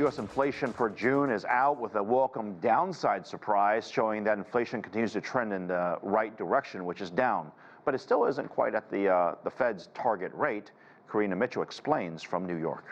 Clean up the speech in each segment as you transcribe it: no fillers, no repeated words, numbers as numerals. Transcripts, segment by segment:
U.S. inflation for June is out with a welcome downside surprise, showing that inflation continues to trend in the right direction, which is down. But it still isn't quite at the Fed's target rate. Karina Mitchell explains from New York.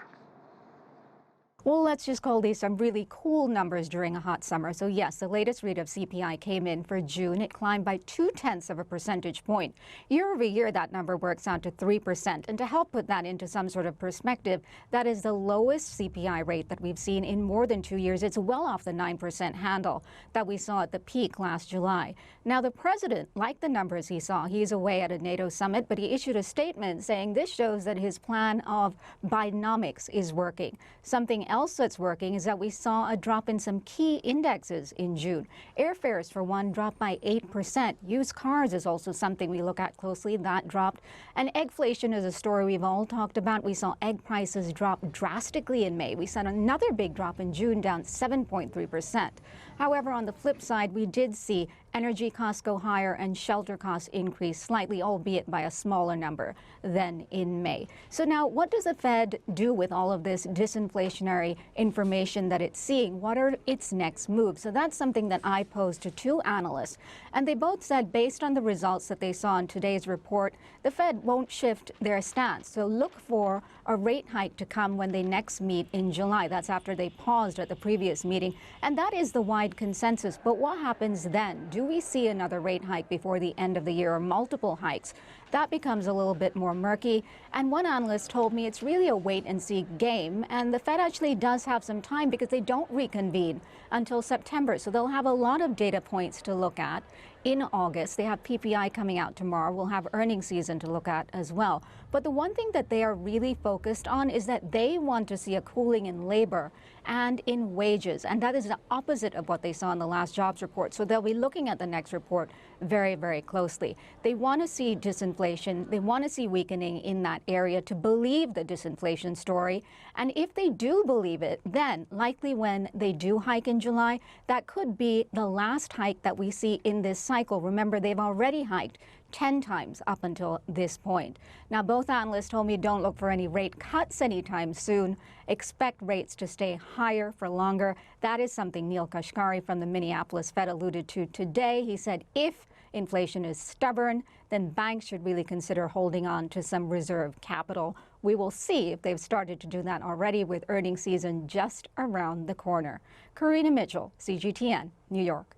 Well, let's just call these some really cool numbers during a hot summer. So yes, the latest read of CPI came in for June. It climbed by 0.2 of a percentage point. Year over year, that number works out to 3%. And to help put that into some sort of perspective, that is the lowest CPI rate that we've seen in more than 2 years. It's well off the 9% handle that we saw at the peak last July. Now, the president liked the numbers he saw. He's away at a NATO summit, but he issued a statement saying this shows that his plan of Bidenomics is working. Something else that's working is that we saw a drop in some key indexes in June. Airfares, for one, dropped by 8%. Used cars is also something we look at closely. That dropped. And eggflation is a story we've all talked about. We saw egg prices drop drastically in May. We saw another big drop in June, down 7.3%. However, on the flip side, we did see energy costs go higher and shelter costs increase slightly, albeit by a smaller number than in May. So now, what does the Fed do with all of this disinflationary information that it's seeing? What are its next moves? So that's something that I posed to two analysts, and they both said, based on the results that they saw in today's report, the Fed won't shift their stance. So look for a rate hike to come when they next meet in July. That's after they paused at the previous meeting, and that is the wide consensus. But what happens then? Do we see another rate hike before the end of the year or multiple hikes? That becomes a little bit more murky. And one analyst told me it's really a wait and see game. And the Fed actually does have some time because they don't reconvene until September. So they'll have a lot of data points to look at in August. They have PPI coming out tomorrow. We'll have earnings season to look at as well. But the one thing that they are really focused on is that they want to see a cooling in labor and in wages. And that is the opposite of what they saw in the last jobs report. So they'll be looking at the next report very, very closely. They want to see disinflation. They want to see weakening in that area to believe the disinflation story. And if they do believe it, then likely when they do hike in July, that could be the last hike that we see in this cycle. Remember, they've already hiked 10 times up until this point. Now, both analysts told me don't look for any rate cuts anytime soon. Expect rates to stay higher for longer. That is something Neil Kashkari from the Minneapolis Fed alluded to today. He said if inflation is stubborn, then banks should really consider holding on to some reserve capital. We will see if they've started to do that already with earnings season just around the corner. Karina Mitchell, CGTN, New York.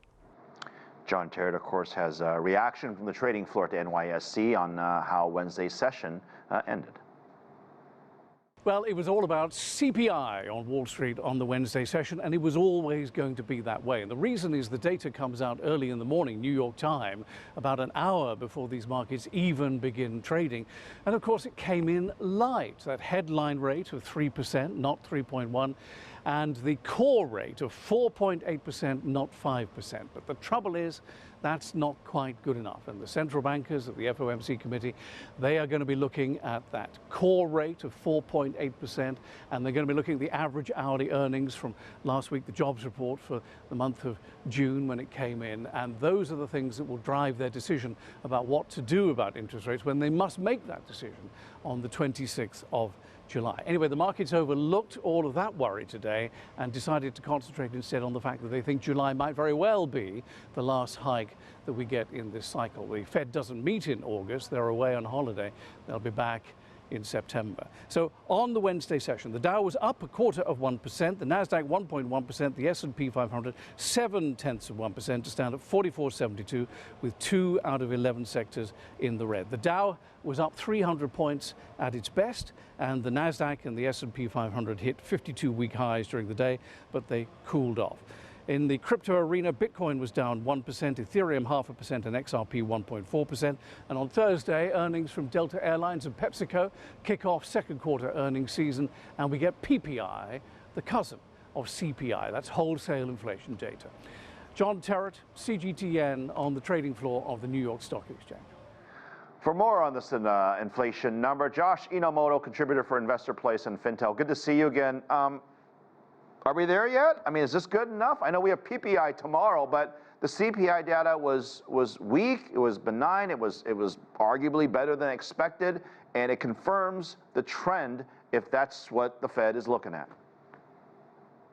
John Terrett, of course, has a reaction from the trading floor to NYSE on how Wednesday's session ended. Well, it was all about CPI on Wall Street on the Wednesday session, and it was always going to be that way. And the reason is the data comes out early in the morning, New York time, about an hour before these markets even begin trading. And of course, it came in light. That headline rate of 3%, not 3.1%, and the core rate of 4.8%, not 5%. But the trouble is, that's not quite good enough. And the central bankers of the FOMC committee, they are going to be looking at that core rate of 4.8%, and they're going to be looking at the average hourly earnings from last week, the jobs report for the month of June when it came in. And those are the things that will drive their decision about what to do about interest rates when they must make that decision on the 26th of July. Anyway, the markets overlooked all of that worry today and decided to concentrate instead on the fact that they think July might very well be the last hike that we get in this cycle. The Fed doesn't meet in August. They're away on holiday. They'll be back in September. So on the Wednesday session, the Dow was up 0.25%, the Nasdaq 1.1%, the S&P 500 0.7% to stand at 4472 with 2 out of 11 sectors in the red. The Dow was up 300 points at its best, and the Nasdaq and the S&P 500 hit 52-week highs during the day, but they cooled off. In the crypto arena, Bitcoin was down 1%, Ethereum 0.5%, and XRP 1.4%. And on Thursday, earnings from Delta Airlines and PepsiCo kick off second quarter earnings season, and we get PPI, the cousin of CPI. That's wholesale inflation data. John Terrett, CGTN, on the trading floor of the New York Stock Exchange. For more on this inflation number, Josh Entomoto, contributor for InvestorPlace and Fintel. Good to see you again. Are we there yet? I mean, is this good enough? I know we have PPI tomorrow, but the CPI data was weak. It was benign. It was arguably better than expected, and it confirms the trend if that's what the Fed is looking at.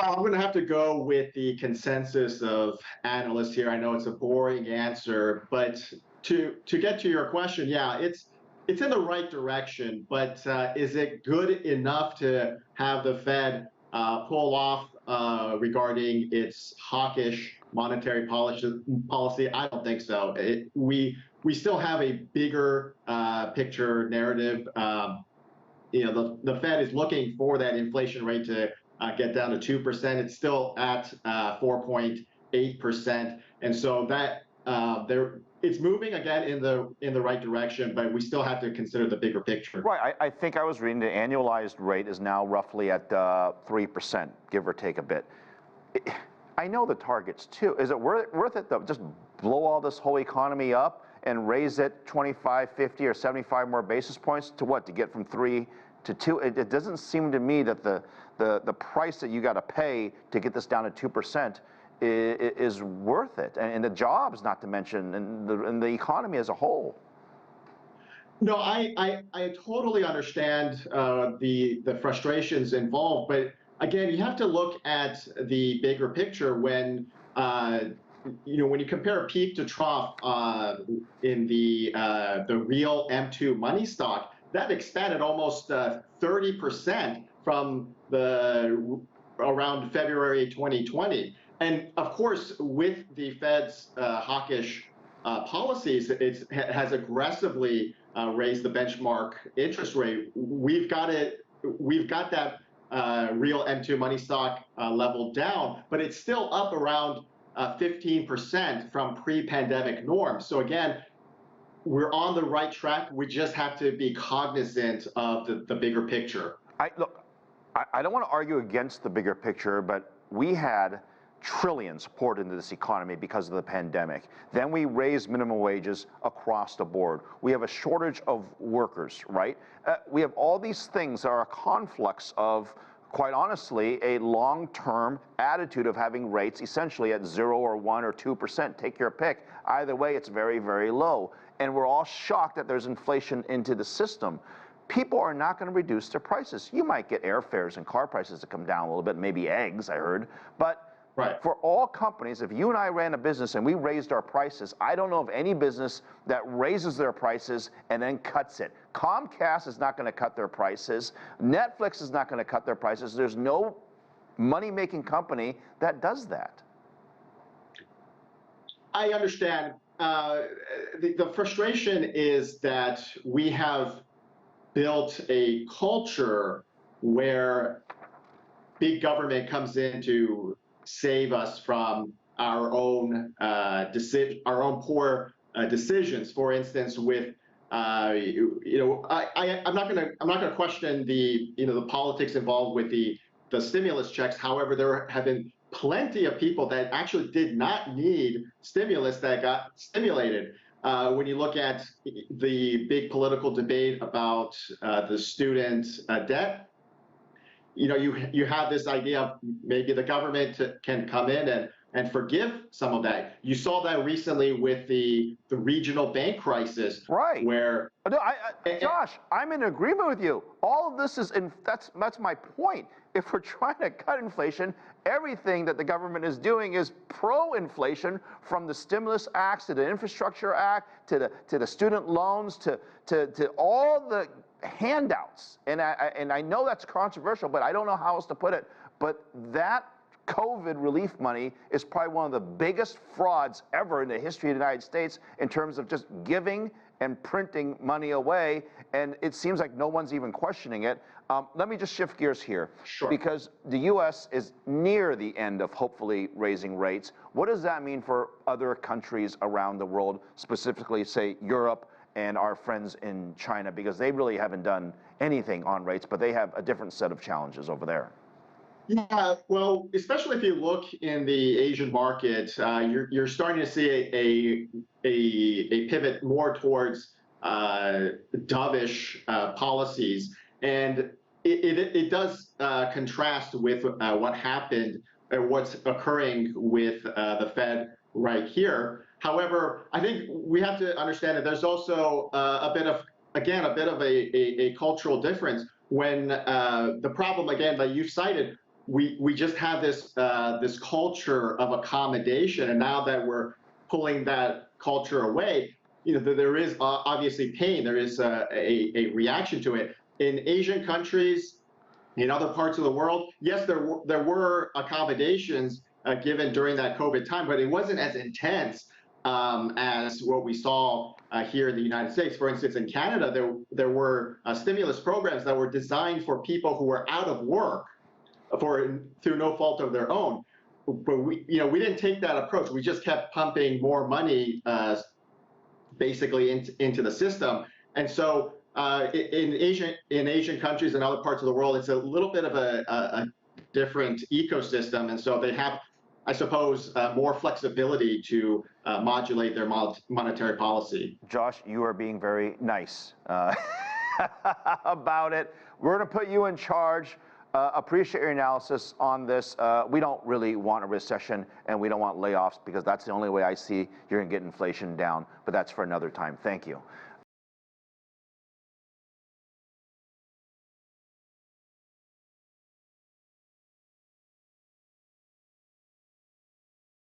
I'm going to have to go with the consensus of analysts here. I know it's a boring answer, but to get to your question, yeah, it's in the right direction, but is it good enough to have the Fed pull off regarding its hawkish monetary policy? I don't think so. We still have a bigger picture narrative. The Fed is looking for that inflation rate to get down to 2%. It's still at 4.8%, and so that it's moving again in the right direction. But we still have to consider the bigger picture. Right. I think I was reading the annualized rate is now roughly at 3%, give or take a bit. I know the targets too. Is it worth it though? Just blow all this whole economy up and raise it 25, 50, or 75 more basis points to what? To get from 3 to 2? It doesn't seem to me that the price that you got to pay to get this down to 2% is worth it, and the jobs, not to mention, and the economy as a whole. No, I totally understand the frustrations involved, but again, you have to look at the bigger picture when when you compare peak to trough in the real M2 money stock, that expanded almost 30% from around February 2020. And of course, with the Fed's hawkish policies, it has aggressively raised the benchmark interest rate. We've got that real M2 money stock level down, but it's still up around 15% from pre-pandemic norms. So again, we're on the right track. We just have to be cognizant of the bigger picture. I don't want to argue against the bigger picture, but we had trillions poured into this economy because of the pandemic. Then we raised minimum wages across the board. We have a shortage of workers, right? We have all these things that are a conflux of, quite honestly, a long-term attitude of having rates essentially at 0 or 1 or 2%. Take your pick. Either way, it's very, very low. And we're all shocked that there's inflation into the system. People are not going to reduce their prices. You might get airfares and car prices to come down a little bit, maybe eggs, I heard. But right. For all companies, if you and I ran a business and we raised our prices, I don't know of any business that raises their prices and then cuts it. Comcast is not going to cut their prices. Netflix is not going to cut their prices. There's no money-making company that does that. I understand. The frustration is that we have built a culture where big government comes in to save us from our own poor decisions. For instance, with I'm not going to question the politics involved with the stimulus checks. However, there have been plenty of people that actually did not need stimulus that got stimulated. When you look at the big political debate about the student debt, you have this idea of maybe the government can come in and forgive some of that. You saw that recently with the regional bank crisis, right? Where Josh, I'm in agreement with you. All of this is that's my point. If we're trying to cut inflation, everything that the government is doing is pro-inflation, from the stimulus acts to the infrastructure act to the student loans to all the handouts. And I know that's controversial, but I don't know how else to put it. But that COVID relief money is probably one of the biggest frauds ever in the history of the United States in terms of just giving and printing money away, and it seems like no one's even questioning it. Let me just shift gears here. Sure. Because the U.S. is near the end of hopefully raising rates. What does that mean for other countries around the world, specifically, say, Europe and our friends in China? Because they really haven't done anything on rates, but they have a different set of challenges over there. Yeah, well, especially if you look in the Asian market, you're starting to see a pivot more towards dovish policies, and it does contrast with what happened or what's occurring with the Fed right here. However, I think we have to understand that there's also a bit of a cultural difference when the problem, again, that you cited, we just have this this culture of accommodation, and now that we're pulling that culture away, there is obviously pain. There is a reaction to it in Asian countries, in other parts of the world. Yes, there were accommodations given during that COVID time, but it wasn't as intense as what we saw here in the United States. For instance, in Canada, there were stimulus programs that were designed for people who were out of work through no fault of their own. But we didn't take that approach. We just kept pumping more money basically into the system. And so in Asian countries and other parts of the world, it's a little bit of a different ecosystem, and so they have, I suppose, more flexibility to modulate their monetary policy. Josh, you are being very nice about it. We're going to put you in charge. Appreciate your analysis on this. We don't really want a recession, and we don't want layoffs, because that's the only way I see you're going to get inflation down. But that's for another time. Thank you.